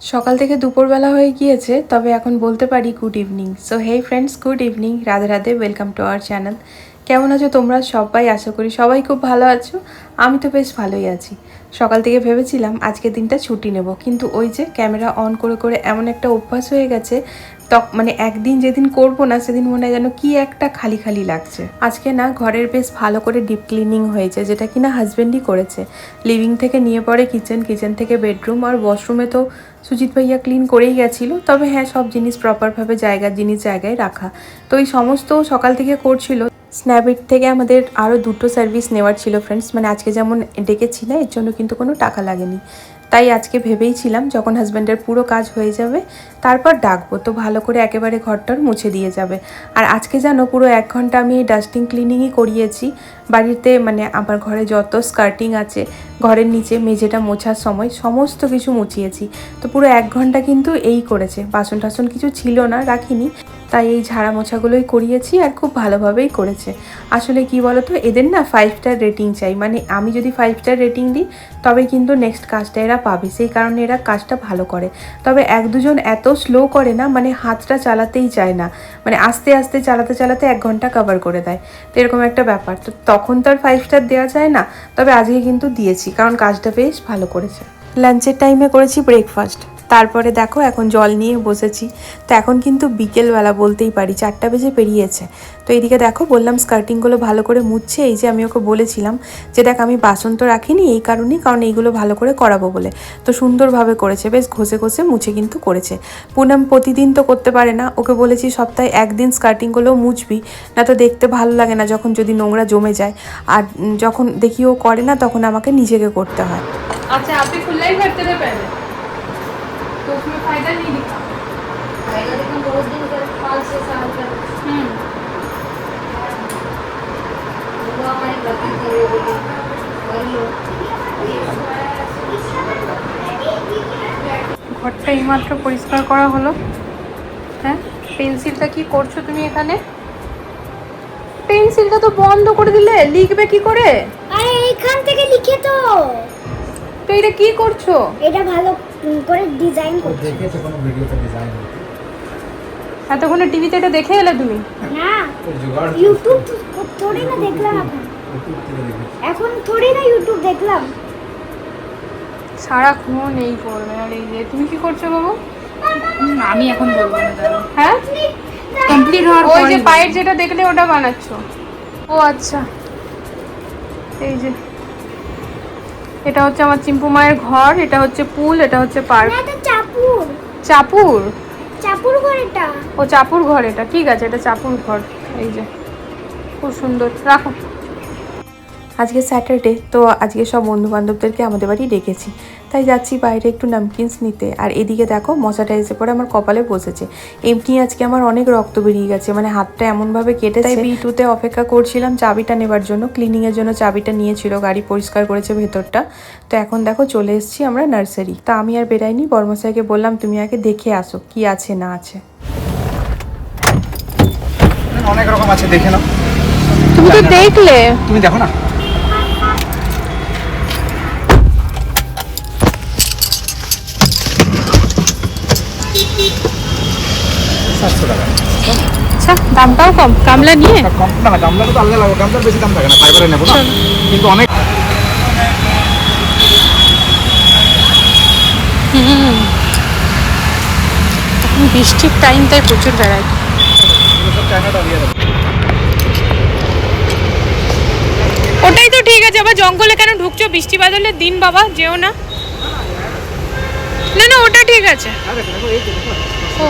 সকাল থেকে দুপুরবেলা হয়ে গিয়েছে, তবে এখন বলতে পারি good evening. So hey friends, good evening, Radhe Radhe, welcome to our channel. কেমন আছো তোমরা সবাই? আশা করি সবাই খুব ভালো আছো। আমি তো বেশ ভালোই আছি। সকাল থেকে ভেবেছিলাম আজকের দিনটা ছুটি নেব, কিন্তু ওই যে ক্যামেরা অন করে করে এমন একটা অভ্যাস হয়ে গেছে, মানে একদিন যেদিন করবো না সেদিন মনে হয় যেন কি একটা খালি খালি লাগছে। আজকে না ঘরের বেশ ভালো করে ডিপ ক্লিনিং হয়েছে, যেটা কিনা হাজবেন্ডই করেছে। লিভিং থেকে নিয়ে পরে কিচেন, কিচেন থেকে বেডরুম আর ওয়াশরুমে তো সুজিত ভাইয়া ক্লিন করেই গেছিলো। তবে হ্যাঁ, সব জিনিস প্রপারভাবে জিনিস জায়গায় রাখা। তো এই সমস্ত সকাল থেকে করছিল। স্ন্যাপডিট থেকে আমাদের আরও দুটো সার্ভিস নেওয়ার ছিল ফ্রেন্ডস, মানে আজকে যেমন ডেকেছি না, এর জন্য কিন্তু কোনো টাকা লাগেনি। তাই আজকে ভেবেইছিলাম যখন হাজব্যান্ডের পুরো কাজ হয়ে যাবে তারপর ডাকবো, তো ভালো করে একেবারে ঘরটার মুছে দিয়ে যাবে। আর আজকে জানো পুরো 1 ঘন্টা আমি এই ডাস্টিং ক্লিনিংই করিয়েছি বাড়িতে, মানে আমার ঘরে যত স্কার্টিং আছে, ঘরের নিচে মেঝেটা মোছার সময় সমস্ত কিছু মুছিয়েছি। তো পুরো 1 ঘন্টা কিন্তু এই করেছে। বাসন টাসন কিছু ছিল না, রাখিনি, তাই এই ঝাড়া মোছাগুলোই করিয়েছি আর খুব ভালোভাবেই করেছে। আসলে কি বলো তো, এদের না 5 স্টার রেটিং চাই, মানে আমি যদি 5 স্টার রেটিং দিই তবে কিন্তু নেক্সট কাজটা এরা পাবে, সেই কারণে এরা কাজটা ভালো করে। তবে 1-2 জন এত স্লো করে না, মানে হাতটা চালাতেই চায় না, মানে আস্তে আস্তে চালাতে চালাতে 1 ঘন্টা কভার করে দেয়। তো এরকম একটা ব্যাপার, তো তখন তো আর 5 স্টার দেওয়া যায় না। তবে আজকে কিন্তু দিয়েছি, কারণ কাজটা বেশ ভালো করেছে। লাঞ্চের টাইমে করেছি ব্রেকফাস্ট, তারপরে দেখো এখন জল নিয়ে বসেছি। তো এখন কিন্তু বিকেলবেলা বলতেই পারি, 4টা বেজে পেরিয়েছে। তো এইদিকে দেখো বললাম স্কার্টিংগুলো ভালো করে মুছছে। এই যে আমি ওকে বলেছিলাম যে দেখ আমি বাসন তো রাখিনি এই কারণেই, কারণ এইগুলো ভালো করে করাবো বলে। তো সুন্দরভাবে করেছে, বেশ ঘষে ঘষে মুছে কিন্তু করেছে। পুনম প্রতিদিন তো করতে পারে না, ওকে বলেছি সপ্তাহে 1 দিন স্কার্টিংগুলোও মুছবি, না তো দেখতে ভালো লাগে না যখন যদি নোংরা জমে যায়। আর যখন দেখি ও করে না তখন আমাকে নিজেকে করতে হয়। अच्छा, आप भी खुला ही करते थे पहले, तो उसमें फायदा नहीं दिखा। फायदा देखो 2 दिन कर 5-6 साल कर वो हमारी गलती कर लो। ঘরটা এইমাত্র পরিষ্কার করা হলো। হ্যাঁ, পেন্সিলটা কি করছো তুমি এখানে? পেন্সিলটা তো বন্ধ করে দিলে, লিখবে কি করে? আরে এইখান থেকে লিখে তো এটা কি করছো? এটা ভালো করে ডিজাইন করছো। দেখেছো কোনো ভিডিওতে ডিজাইন? এতক্ষণে টিভিতে এটা দেখে এলে তুমি? না, জোগাড় ইউটিউব থোড়ি না দেখলাম এখন থোড়ি না ইউটিউব দেখলাম। সারাক্ষণ এই করবে। আর এই যে তুমি কি করছো বাবু? আমি এখন বলবো না, দাঁড়াও হ্যাঁ, কমপ্লিট হওয়ার ওই পরে যে পায়ের যেটা দেখলে ওটা বানাচ্ছো? ও আচ্ছা, এই যে এটা হচ্ছে আমার চিম্পু মায়ের ঘর, এটা হচ্ছে পুল, এটা হচ্ছে পার্ক। না, এটা চাপুর চাপুর? চাপুর ঘর এটা। ও চাপুর ঘর, এটা ঠিক আছে, এটা চাপুর ঘর। এই যে খুব সুন্দর, রাখো। আজকে স্যাটারডে, তো আজকে সব বন্ধুবান্ধবদেরকে আমাদের বাড়ি ডেকেছি, তাই যাচ্ছি বাইরে একটু নামকিনস নিতে। আর এদিকে দেখো মশাটা এসে পরে আমার কপালে বসেছে। এমনি আজকে আমার অনেক রক্ত বেরিয়ে গেছে, মানে হাতটা এমনভাবে কেটে, তাই B2-তে অপেক্ষা করছিলাম চাবিটা নেবার জন্য। ক্লিনিংয়ের জন্য চাবিটা নিয়েছিল, গাড়ি পরিষ্কার করেছে ভেতরটা। তো এখন দেখো চলে এসেছি আমরা নার্সারি। তা আমি আর বেরাইনি, বর্মশাইকে বললাম তুমি আগে দেখে আসো কি আছে না আছে। অনেক রকম আছে, দেখে নাও। তুমি তো দেখলে, তুমি দেখো না। আচ্ছা দামটাও কম, গামলা নিয়ে। কম না, গামলাটা তো আলাদা লাগবে, গামলার বেশি দাম থাকে না, ফাইবারে নেবো না, কিন্তু অনেক। এখন বৃষ্টির টাইম, তাই প্রচুর ভ্যারাইটি। ওটাই তো ঠিক আছে, আবার জঙ্গলে কেন ঢুকছো? বৃষ্টি বাদলের দিন বাবা, যেও না। না না, ওটা ঠিক আছে। ও,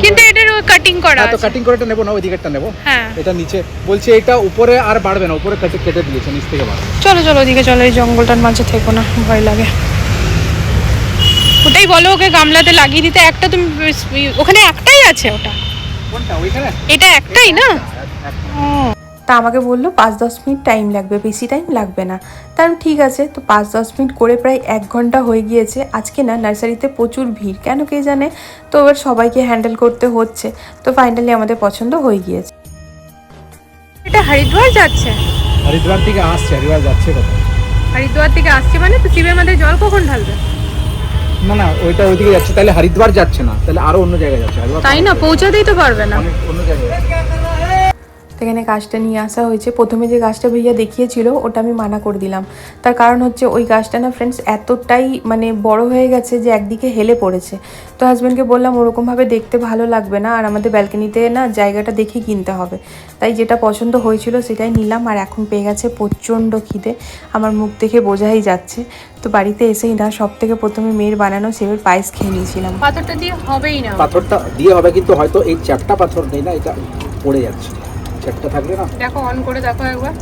কিন্তু এটার কাটিং করা তো আছে। কাটিং করেটা নেবো না, ওই দিকেরটা নেবো। হ্যাঁ, এটা নিচে বলছে, এটা উপরে আর বাড়বে না, উপরে কেটে কেটে দিয়েছে, নিচ থেকে বাড়বে। চলো চলো ওদিকে চলো, এই জঙ্গলটার মাঝে থেকো না, ভয় লাগে। ওটাই বলো ওকে গামলাতে লাগিয়ে দিতে। একটা তুমি ওখানে একটাই আছে, ওটা কোনটা? ওইখানে এটা একটাই না? ও, তা আমাকে বললো 5-10 মিনিট টাইম লাগবে, বেশি টাইম লাগবে না। তার ঠিক আছে, তো 5-10 মিনিট করে প্রায় 1 ঘন্টা হয়ে গিয়েছে। আজকে না নার্সারিতে প্রচুর ভিড়, কেন কে জানে, তো এবার সবাইকে হ্যান্ডেল করতে হচ্ছে। তো ফাইনালি আমাদের পছন্দ হয়ে গিয়েছে। এটা হরিদ্বার যাচ্ছে? হরিদ্বার থেকে আসছে, হরিদ্বার যাচ্ছে কোথায়? হরিদ্বার থেকে আসছে মানে তো শিবের মধ্যে জল কখন ঢালবে? না না, ওইটা ওইদিকে যাচ্ছে, তাহলে হরিদ্বার যাচ্ছে না, তাহলে আরো অন্য জায়গায় যাচ্ছে। হরিদ্বার তাই না, পৌঁছাতেই তো পারবে না। অনেক অন্য জায়গায় যাচ্ছে। তো এখানে গাছটা নিয়ে আসা হয়েছে। প্রথমে যে গাছটা ভাইয়া দেখিয়েছিল ওটা আমি মানা করে দিলাম, তার কারণ হচ্ছে ওই গাছটা না ফ্রেন্ডস এতটাই মানে বড় হয়ে গেছে যে একদিকে হেলে পড়েছে। তো হাজব্যান্ডকে বললাম ওরকমভাবে দেখতে ভালো লাগবে না, আর আমাদের ব্যালকনিতে না জায়গাটা দেখে কিনতে হবে। তাই যেটা পছন্দ হয়েছিল সেটাই নিলাম। আর এখন পেয়ে গেছে প্রচণ্ড খিদে, আমার মুখ দেখে বোঝাই যাচ্ছে। তো বাড়িতে এসেই না সব থেকে প্রথমে মেয়ের বানানো সেবের পায়েস খেয়ে নিয়েছিলাম। পাথরটা দিয়ে হবেই না। পাথরটা দিয়ে হবে, কিন্তু হয়তো এই চ্যাপটা পাথর নেই না, এটা পড়ে যাচ্ছে। চ্যাপটা থাকলে না। দেখো, অন করে দেখো একবার।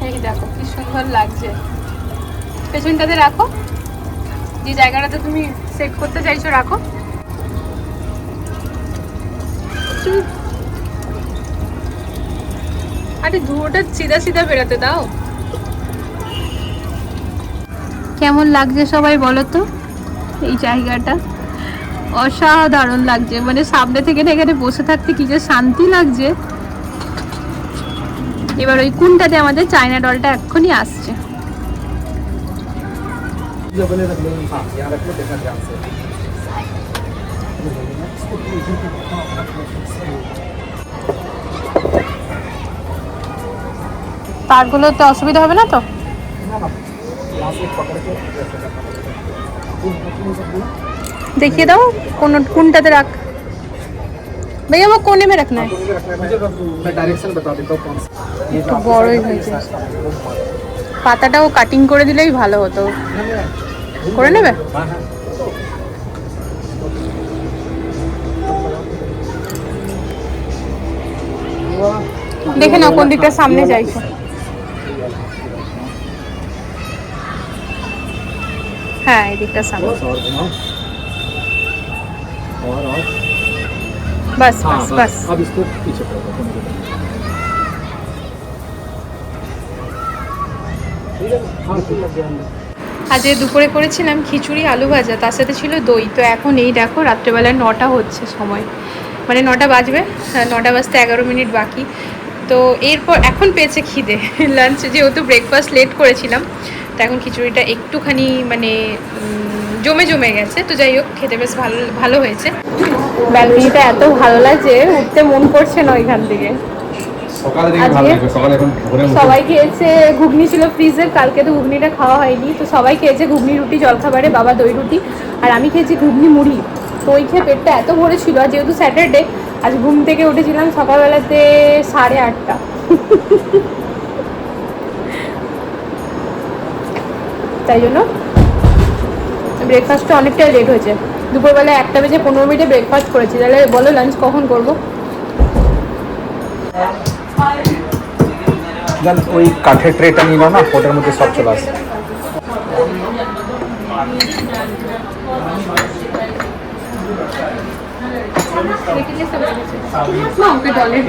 এই দেখো কি সুন্দর লাগছে। পেছনটাতে রাখো, যে জায়গাটাতে তুমি সেট করতে চাইছো রাখো। আরে ধুয়োটা সিধা সিধা বেরাতে দাও। কেমন লাগছে সবাই বলো তো? এই জায়গাটা অসাধারণ লাগছে, মানে সামনে থেকে না এখানে বসে থাকতে কি যে শান্তি লাগছে। এবার ওই কোনটাতে আমাদের চায়না ডলটা এক্ষুনি আসছে। তারগুলোতে অসুবিধা হবে না তো? देखिए दाओ কোনটাতে রাখ भैया, वो कोने में रखना है। मैं डायरेक्शन बता देता हूँ कौन सा। একটু বড়ই হয়েছে, পাতাটাও কাটিং করে দিলেই ভালো হতো। করে নেবে? দেখে নাও কোন দিকটা সামনে যাইছো। হ্যাঁ, এই দিকটা সামনে। और घुमाओ। और बस हाँ, बस बस। अब इसको पीछे करो। हाँ, ठीक है। আজ দুপুরে করেছিলাম খিচুড়ি আলু ভাজা, তার সাথে ছিল দই। তো এখন এই দেখো রাত্রেবেলায় 9টা হচ্ছে সময়, মানে 9টা বাজবে। 9টা বাজতে 11 মিনিট বাকি। তো এরপর এখন পেয়েছে খিদে। লাঞ্চ যেহেতু ব্রেকফাস্ট লেট করেছিলাম, তো এখন খিচুড়িটা একটুখানি মানে জমে জমে গেছে। তো যাই হোক, খেতে বেশ ভালো ভালো হয়েছে। ব্যালকনিটা এত ভালো লাগছে, উঠতে মন করছে না ওইখান থেকে। সবাই খেয়েছে, ঘুগনি ছিল ফ্রিজের, কালকে তো ঘুগনিটা খাওয়া হয়নি। তো সবাই খেয়েছে ঘুগনি রুটি জলখাবারে, বাবা দই রুটি, আর আমি খেয়েছি ঘুগনি মুড়ি। তো ওই খেয়ে পেটটা এত ভরে ছিল। আর যেহেতু স্যাটারডে, আজ ঘুম থেকে উঠেছিলাম সকালবেলাতে 8:30। তাই জন্য ব্রেকফাস্টটা অনেকটাই লেট হয়েছে। দুপুরবেলায় 1:15 ব্রেকফাস্ট করেছি। তাহলে বলো লাঞ্চ কখন করবো? জান ওই কাঠের ট্রেটা নিল না, ওটার মধ্যে সব চলে আসে। না, ওকে ডলে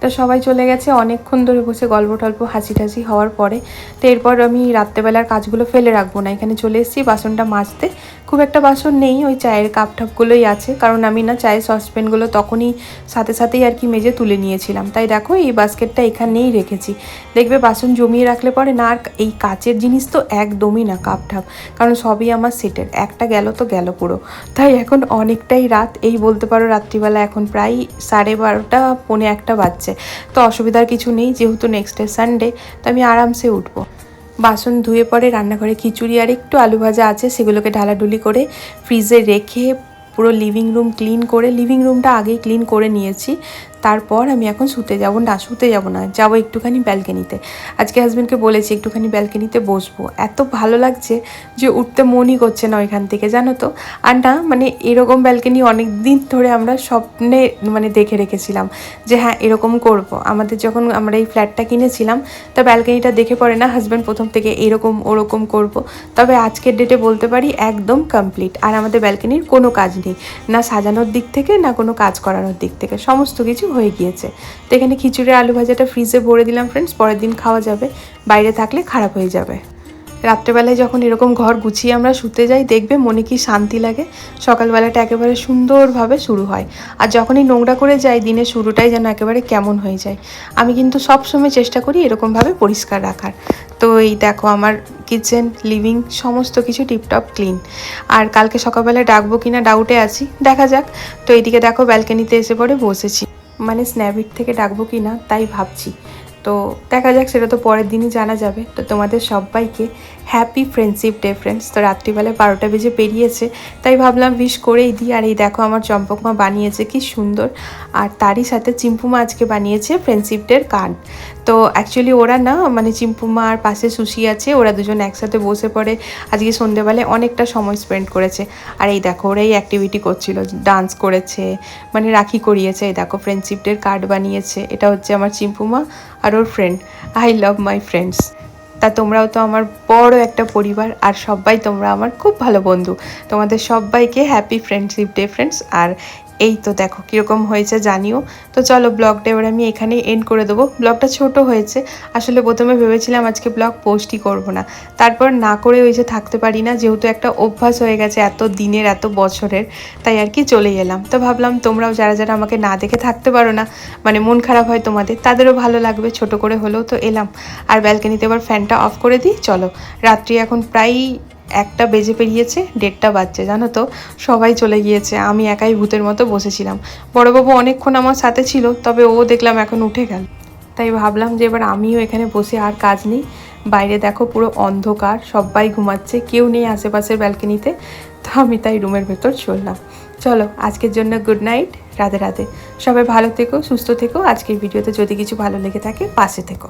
তো সবাই চলে গেছে, অনেকক্ষণ ধরে বসে গল্প টল্প হাসি টাসি হওয়ার পরে। তো এরপর আমি রাত্রেবেলার কাজগুলো ফেলে রাখবো না, এখানে চলে এসেছি বাসনটা মাজতে। খুব একটা বাসন নেই, ওই চায়ের কাপ ঠাপগুলোই আছে, কারণ আমি না চায়ের সসপ্যানগুলো তখনই সাথে সাথেই আর কি মেজে তুলে নিয়েছিলাম। তাই দেখো এই বাস্কেটটা এখানেই রেখেছি। দেখবে বাসন জমিয়ে রাখলে পরে না, আর এই কাচের জিনিস তো একদমই না কাপ ঠাপ, কারণ সবই আমার সেটের, একটা গেল তো গেল পুরো। তাই এখন অনেকটাই রাত, এই বলতে পারো রাত্রিবেলা এখন প্রায় 12:30 পৌনে 1 বাজছে। তো অসুবিধার কিছু নেই, যেহেতু নেক্সট ডে সানডে, তো আমি আরামসে উঠবো। বাসন ধুয়ে পরে রান্নাঘরে খিচুড়ি আর একটু আলু ভাজা আছে, সেগুলোকে ঢালাঢুলি করে ফ্রিজে রেখে পুরো লিভিং রুম ক্লিন করে, লিভিং রুমটা আগেই ক্লিন করে নিয়েছি। তারপর আমি এখন শুতে যাব না, যাবো একটুখানি ব্যালকনিতে। আজকে হাজব্যান্ডকে বলেছি একটুখানি ব্যালকনিতে বসবো, এত ভালো লাগছে যে উঠতে মনই করছে না ওইখান থেকে, জানো তো। আর না মানে এরকম ব্যালকনি অনেক দিন ধরে আমরা স্বপ্নে মানে দেখে রেখেছিলাম যে হ্যাঁ এরকম করব। আমাদের যখন আমরা এই ফ্ল্যাটটা কিনেছিলাম, তা ব্যালকনিটা দেখে পড়ে না হাজব্যান্ড প্রথম থেকে এরকম ওরকম করব। তবে আজকের ডেটে বলতে পারি একদম কমপ্লিট। আর আমাদের ব্যালকনির কোনো কাজ নেই, না সাজানোর দিক থেকে না কোনো কাজ করানোর দিক থেকে, সমস্ত কিছু হয়ে গিয়েছে। তো এখানে খিচুড়ি আলু ভাজাটা ফ্রিজে ভরে দিলাম ফ্রেন্ডস, পরের দিন খাওয়া যাবে, বাইরে থাকলে খারাপ হয়ে যাবে। রাত্রেবেলায় যখন এরকম ঘর গুছিয়ে আমরা শুতে যাই দেখবে মনে কি শান্তি লাগে। সকালবেলাটা একেবারে সুন্দরভাবে শুরু হয়, আর যখনই নোংরা করে যাই দিনের শুরুটাই যেন একেবারে কেমন হয়ে যায়। আমি কিন্তু সবসময় চেষ্টা করি এরকমভাবে পরিষ্কার রাখার। তো এই দেখো আমার কিচেন, লিভিং সমস্ত কিছু টিপটপ ক্লিন। আর কালকে সকালবেলায় ডাকবো কিনা ডাউটে আছি, দেখা যাক। তো এইদিকে দেখো ব্যালকনিতে এসে পড়ে বসেছি, মানে স্ন্যাপডিট থেকে ডাকবো কিনা তাই ভাবছি। তো দেখা যাক, সেটা তো পরের দিনই জানা যাবে। তো তোমাদের সবাইকে হ্যাপি ফ্রেন্ডশিপ ডে ফ্রেন্ডস। তো রাত্রিবেলায় 12টা বেজে পেরিয়েছে, তাই ভাবলাম উইশ করেই দিই। আর এই দেখো আমার চম্পক মা বানিয়েছে কি সুন্দর, আর তারই সাথে চিম্পু মা আজকে বানিয়েছে ফ্রেন্ডশিপ ডের কার্ড। তো অ্যাকচুয়ালি ওরা না, মানে চিম্পু মা আর পাশে সুশি আছে, ওরা দুজন একসাথে বসে পড়ে আজকে সন্ধেবেলায় অনেকটা সময় স্পেন্ড করেছে। আর এই দেখো ওরা এই অ্যাক্টিভিটি করছিল, ডান্স করেছে, মানে রাখি করিয়েছে। এই দেখো ফ্রেন্ডশিপ ডের কার্ড বানিয়েছে। এটা হচ্ছে আমার চিম্পু মা আর ওর friend. I love my friends. তা তোমরাও তো আমার বড় একটা পরিবার, আর সবাই তোমরা আমার খুব ভালো বন্ধু। তোমাদের সবাইকে হ্যাপি ফ্রেন্ডশিপ ডে ফ্রেন্ডস। আর এই তো দেখো কীরকম হয়েছে জানিও। তো চলো ব্লগটা এবার আমি এখানে এন্ড করে দেবো। ব্লগটা ছোট হয়েছে, আসলে প্রথমে ভেবেছিলাম আজকে ব্লগ পোস্টই করব না, তারপর না করে ওই যে থাকতে পারি না, যেহেতু একটা অভ্যাস হয়ে গেছে এত দিনের এত বছরের, তাই আর কি চলে এলাম। তো ভাবলাম তোমরাও যারা যারা আমাকে না দেখে থাকতে পারো না, মানে মন খারাপ হয় তোমাদের, তাদেরও ভালো লাগবে, ছোট করে হলেও তো এলাম। আর ব্যালকনিতে এবার ফ্যানটা অফ করে দিই। চলো, রাত্রি এখন প্রায় 1টা বেজে পেরিয়েছে, 1:30 বাজছে জানো তো। সবাই চলে গিয়েছে, আমি একাই ভূতের মতো বসেছিলাম। বড়বাবু অনেকক্ষণ আমার সাথে ছিল, তবে ও দেখলাম এখন উঠে গেল। তাই ভাবলাম যে এবার আমিও এখানে বসে, আর কাজ নেই। বাইরে দেখো পুরো অন্ধকার, সবাই ঘুমাচ্ছে, কেউ নেই আশেপাশের ব্যালকনিতে। তো আমি তাই রুমের ভেতর চললাম। চলো আজকের জন্য গুড নাইট, রাধে রাধে। সবাই ভালো থেকো, সুস্থ থেকো। আজকের ভিডিওতে যদি কিছু ভালো লেগে থাকে পাশে থেকো।